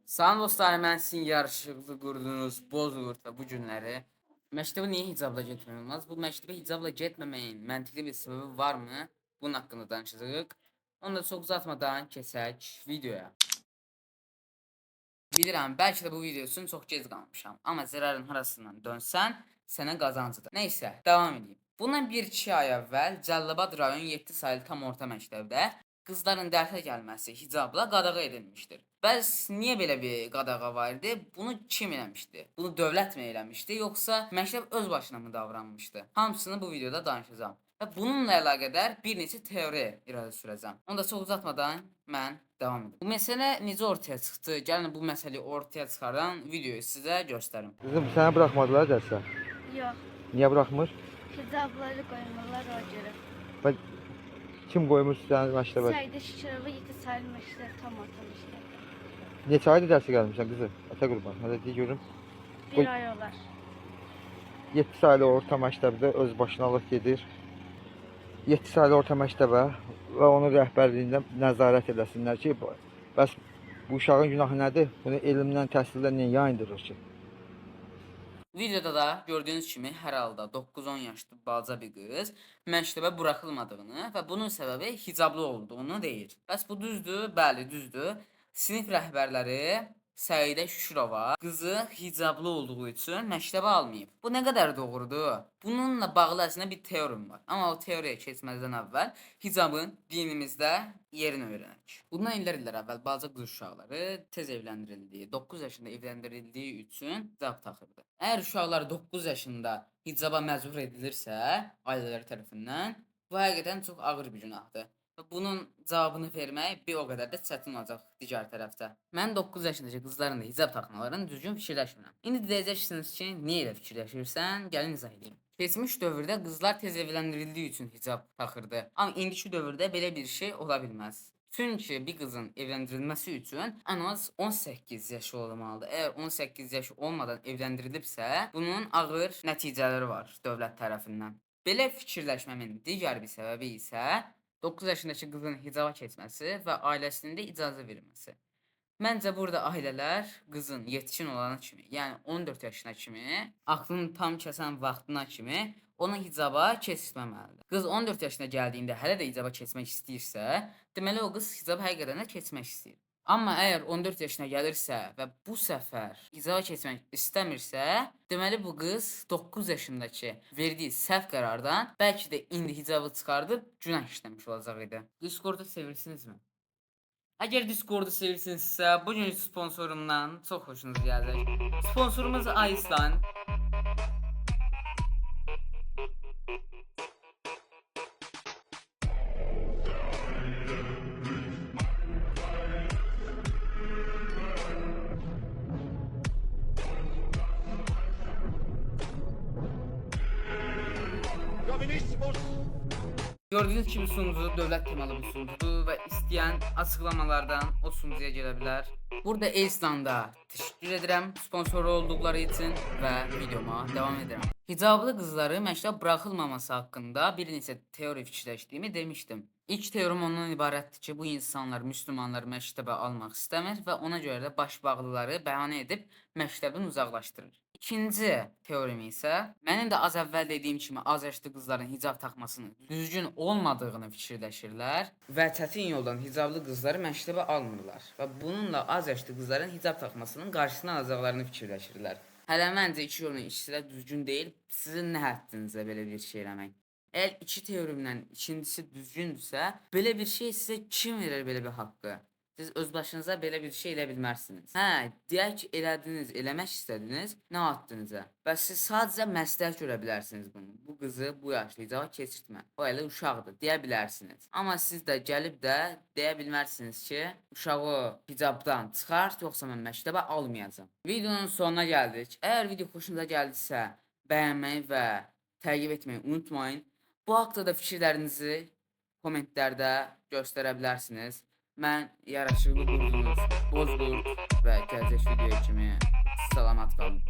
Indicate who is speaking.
Speaker 1: Salam dostlar, mən sizin yarışıqlı qurduğunuz Bozqurt və bu günləri məktəbə niyə hicabla getmək olmaz? Bu məktəbə hicabla getməməyin məntiqli bir səbəbi varmı? Bunun haqqında danışacağıq. Onu da çox uzatmadan keçək videoya. Bilirəm, bəlkə də bu video üçün çox gec qalmışam, amma zərərin harasından dönsən, sənə qazancıdır. Nəysə, davam edeyim. Bundan 1-2 ay əvvəl Cəlilabad rayon 7 saylı tam orta məktəbdə qızların dərsə gəlməsi hicabla qadağa edilmişdir. Bəs niyə belə bir qadağa var idi? Bunu kim eləmişdi? Bunu dövlət mi eləmişdi, yoxsa məktəb öz başına mı davranmışdı? Hamısını bu videoda danışacağam. Və bununla əlaqədar bir neçə teori irəli sürəcəm. Onu da çox uzatmadan mən davam edim. Bu məsələ necə ortaya çıxdı? Gəlin bu məsələyi ortaya çıxaran videoyu sizə göstərim.
Speaker 2: Kızım səni buraxmadılar dərsə?
Speaker 3: Yox,
Speaker 2: Niyə buraxmır?
Speaker 3: hicabları qoymurlar o görə.
Speaker 2: Və kim qoymur səni məktəbə?
Speaker 3: Səidə Şükürova 7 saylı məktəb tam atılmışdı.
Speaker 2: Neçə aydır dərsə gəlmişsən qızı? Ata qurban. Hələ deyə görüm.
Speaker 3: Bir ay olar.
Speaker 2: 7 saylı orta məktəbdə öz başınalıq gedir. 7 saylı orta məktəbə və onun rəhbərliyində nəzarət eləsinlər ki, bəs bu uşağın günahı nədir? Bunu elmlə, təhsillə niyə yayındırır ki?
Speaker 1: Videoda da gördüyünüz kimi hər halda 9-10 yaşlı balaca bir qız məktəbə buraxılmadığını və bunun səbəbi hicablı olduğunu deyir. Bəs bu düzdür? Bəli, düzdür. Sinif rəhbərləri Səidə Şükürova qızı hicablı olduğu üçün məktəbə almayıb. Bu nə qədər doğrudur? Bununla bağlı əslində bir teorim var. Amma o teoriya keçməzdən əvvəl hicabın dinimizdə yerini öyrənək. Bundan illər əvvəl balaca qız uşaqları tez evləndirildiyi, 9 yaşında evləndirildiyi üçün hicab taxırdı. Əgər uşaqlar 9 yaşında hicaba məcbur edilirsə ailələri tərəfindən, bu həqiqətən çox ağır bir günahdır. Bunun cavabını vermək bir o qədər də çətin olacaq digər tərəfdə. Mən 9 yaşındakı qızların da hicab taxmalarını düzgün fikirləşmirəm. İndi deyəcəksiniz ki, niyə elə fikirləşirsən? Gəlin izah edeyim. Keçmiş dövrdə qızlar tez evləndirildiyi üçün hicab taxırdı. Amma indiki dövrdə belə bir şey ola bilməz. Çünki bir qızın evləndirilməsi üçün ən az 18 yaşı olmalıdır. Əgər 18 yaşı olmadan evləndirilibsə, bunun ağır nəticələri var dövlət tərəfindən. Belə fikirləşməmin digər bir səbəbi isə 9 yaşındakı qızın hicaba keçməsi və ailəsində icazə verilməsi. Məncə burada ailələr qızın yetkin olana kimi, yəni 14 yaşına kimi, ağlını tam kəsən vaxtına kimi ona hicaba keçirməməlidir. Qız 14 yaşına gəldiyində hələ də hicaba keçmək istəyirsə, deməli o qız hicaba həqiqətən də keçmək istəyir. Amma əgər 14 yaşına gəlirsə və bu səfər hicaba keçmək istəmirsə, deməli bu qız 9 yaşındakı verdiyi səhv qərardan bəlkə də indi hicabı çıxardıb günah işləmiş olacaq idi. Discordu sevirsinizmi? Əgər Discordu sevirsinizsə, bugünkü sponsorumdan çox xoşunuz gələcək. Sponsorumuz Aislan. Gördüğünüz kimi sunucu dövlət temalı bir sunucudur və istəyən açıqlamalardan o sunucuya gələ bilər. Burada Aislan'da təşəkkür edirəm sponsor olduqları üçün və videoma davam edirəm. Hicablı qızları məktəbə buraxılmaması haqqında bir neçə teori fikirləşdiyimi demişdim. İlk teorim ondan ibarətdir ki, bu insanlar müsəlmanları məktəbə almaq istəmir və ona görə də başbağlıları bəhanə edib məktəbdən uzaqlaşdırır. İkinci teorim isə mənim də az əvvəl dediyim kimi az yaşlı qızların hicab taxmasının düzgün olmadığını fikirləşirlər və çətin yoldan hicablı qızları məktəbə almırlar və bununla az yaşlı qızların hicab taxmasının qarşısını alacaqlarını fikirləşirlər. Hələ məncə iki yolun ikisi də düzgün deyil. Sizin nə həddinizdə belə bir şey eləmək? Əgər iki teorimdən ikincisi düzgündürsə, belə bir şey sizə kim verir belə bir haqqı? Siz öz başınıza belə bir şey elə bilmərsiniz. Hə, deyək ki, elədiniz, eləmək istədiniz, nə haddınıza? Bəs siz sadəcə məsləhət görə bilərsiniz bunu. Bu qızı bu yaşlı hicaba keçirtmə. O elə uşaqdır, deyə bilərsiniz. Amma siz də gəlib də deyə bilmərsiniz ki, uşağı hicabdan çıxart, yoxsa mən məktəbə almayacağam. Videonun sonuna gəldik. Əgər video xoşunuza gəldisə, bəyənməyi və təqib etməyi unutmayın. Bu haqda da fikirlərinizi kommentlərdə göstərə bilərsiniz. Mən yaraşıqlı qurdunuz, Bozqurt və gələcək videoya kimi salamat qalın.